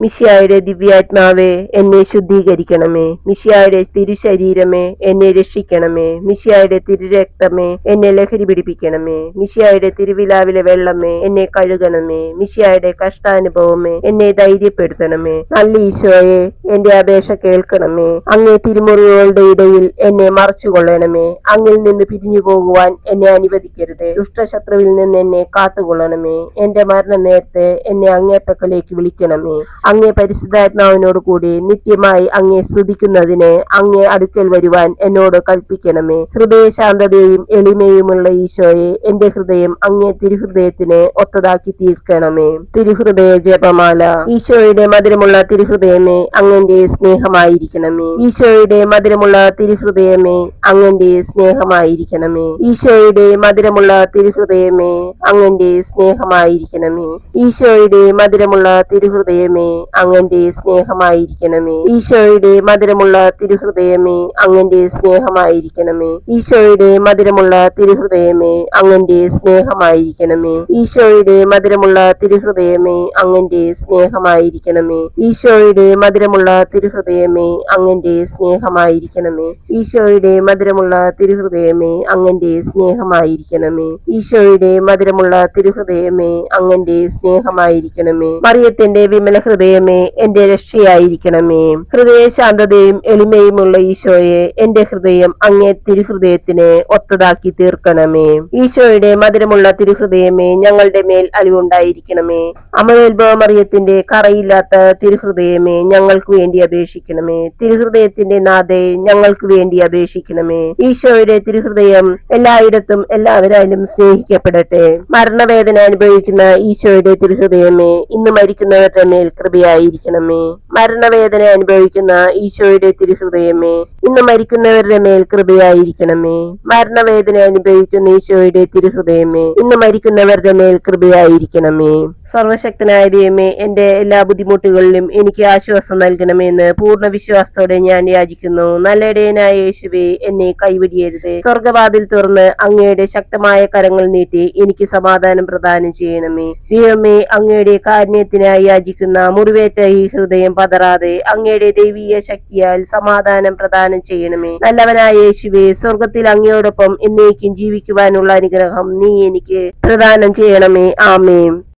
മിശിഹായുടെ ദിവ്യാത്മാവേ, എന്നെ ശുദ്ധീകരിക്കണമേ. മിശിഹായുടെ തിരുശരീരമേ, എന്നെ രക്ഷിക്കണമേ. മിശിഹായുടെ തിരുരക്തമേ, എന്നെ ലഹരി പിടിപ്പിക്കണമേ. മിശിഹായുടെ തിരുവിലാവിലെ വെള്ളമേ, എന്നെ കഴുകണമേ. മിശിഹായുടെ കഷ്ടാനുഭവമേ, എന്നെ ധൈര്യപ്പെടുത്തണമേ. നല്ല ഈശോയെ, എന്റെ അപേക്ഷ കേൾക്കണമേ. അങ്ങേ തിരുമുറിവുകളുടെ ഇടയിൽ എന്നെ മറച്ചുകൊള്ളണമേ. അങ്ങിൽ നിന്ന് പിരിഞ്ഞു പോകുവാൻ എന്നെ അനുവദിക്കരുത്. ദുഷ്ടശത്രുവിൽ നിന്ന് എന്നെ കാത്തുകൊള്ളണമേ. എന്റെ മരണ നേരത്തെ എന്നെ അങ്ങേ പക്കലേക്ക് വിളിക്കണമേ. അങ്ങേ പരിശുദ്ധാത്മാവിനോട് കൂടി നിത്യമായി അങ്ങേ സ്തുതിക്കുന്നതിന് അങ്ങേ അടുക്കൽ വരുവാൻ എന്നോട് കൽപ്പിക്കണമേ. ഹൃദയശാന്തതയും എളിമയുമുള്ള ഈശോയെ, എന്റെ ഹൃദയം അങ്ങേ തിരുഹൃദയത്തിന് ഒത്തതാക്കി തീർക്കണമേ. തിരുഹൃദയ ജപമാല. ഈശോയുടെ മധുരമുള്ള തിരുഹൃദയമേ, അങ്ങന്റെ സ്നേഹമായിരിക്കണമേ. ഈശോയുടെ മധുരമുള്ള തിരുഹൃദയമേ, അങ്ങന്റെ സ്നേഹമായിരിക്കണമേ. ഈശോയുടെ മധുരമുള്ള തിരുഹൃദയമേ, അങ്ങന്റെ സ്നേഹമായിരിക്കണമേ. ഈശോയുടെ മധുരമുള്ള തിരുഹൃദയമേ, അങ്ങന്റെ സ്നേഹമായിരിക്കണമേ. ഈശോയുടെ മധുരമുള്ള തിരുഹൃദയമേ, അങ്ങന്റെ സ്നേഹമായിരിക്കണമേ. ഈശോയുടെ മധുരമുള്ള തിരുഹൃദയമേ, അങ്ങന്റെ സ്നേഹമായിരിക്കണമേ. ഈശോയുടെ മധുരമുള്ള തിരുഹൃദയമേ, അങ്ങന്റെ സ്നേഹമായിരിക്കണമേ. ഈശോയുടെ മധുരമുള്ള തിരുഹൃദയമേ, അങ്ങന്റെ സ്നേഹമായിരിക്കണമേ. ഈശോയുടെ മധുരമുള്ള തിരുഹൃദയമേ, അങ്ങന്റെ സ്നേഹമായിരിക്കണമേ. ഈശോയുടെ മധുരമുള്ള തിരുഹൃദയമേ, അങ്ങന്റെ സ്നേഹമായിരിക്കണമേ. മറിയത്തിന്റെ വിമല ഹൃദയമേ, എന്റെ രക്ഷയായിരിക്കണമേ. ഹൃദയശാന്തതയും എളിമയുമുള്ള ഈശോയെ, എന്റെ ഹൃദയം അങ്ങേ തിരുഹൃദയത്തിന് ഒത്തതാക്കി തീർക്കണമേ. ഈശോയുടെ മധുരമുള്ള തിരുഹൃദയമേ, ഞങ്ങളുടെ മേൽ അലിവുണ്ടായിരിക്കണമേ. അമലോത്ഭവ മറിയത്തിന്റെ കറയില്ലാത്ത തിരുഹൃദയമേ, ഞങ്ങൾക്ക് വേണ്ടി അപേക്ഷിക്കണമേ. തിരുഹൃദയത്തിന്റെ നാഥേ, ഞങ്ങൾക്ക് വേണ്ടി അപേക്ഷിക്കണമേ. ഈശോയുടെ തിരുഹൃദയം എല്ലായിടത്തും എല്ലാവരാലും സ്നേഹിക്കപ്പെടട്ടെ. മരണവേദന അനുഭവിക്കുന്ന ഈശോയുടെ തിരുഹൃദയമേ, ഇന്ന് മരിക്കുന്നവരുടെ മേൽ കൃപയായിരിക്കണമേ. മരണവേദന അനുഭവിക്കുന്ന ഈശോയുടെ തിരുഹൃദയമേ, ഇന്ന് മരിക്കുന്നവരുടെ മേൽ കൃപയായിരിക്കണമേ. മരണവേദന അനുഭവിക്കുന്ന ഈശോയുടെ തിരുഹൃദയമേ, ഇന്ന് മരിക്കുന്നവരുടെ മേൽ കൃപയായിരിക്കണമേ. സർവശക്തനായ ദൈവമേ, എന്റെ എല്ലാ ബുദ്ധിമുട്ടുകളിലും എനിക്ക് ആശ്വാസം നൽകണമെന്ന് പൂർണ്ണ വിശ്വാസത്തോടെ ഞാൻ യാചിക്കുന്നു. നല്ലയിടയനായ യേശുവേ, എന്നെ കൈവിടിയരുത്. സ്വർഗവാതിൽ തുറന്ന് അങ്ങയുടെ ശക്തമായ കരങ്ങൾ നീട്ടി എനിക്ക് സമാധാനം പ്രദാനം ചെയ്യണമേ. ദൈവമേ, അങ്ങയുടെ കാരുണ്യത്തിനായി യാചിക്കുന്ന മുറിവേറ്റ ഈ ഹൃദയം പതറാതെ അങ്ങയുടെ ദൈവീയ ശക്തിയാൽ സമാധാനം പ്രദാനം ചെയ്യണമേ. നല്ലവനായ യേശുവേ, സ്വർഗത്തിൽ അങ്ങയോടൊപ്പം എന്നേക്കും ജീവിക്കുവാനുള്ള അനുഗ്രഹം നീ എനിക്ക് പ്രദാനം ചെയ്യണമേ. ആമേൻ.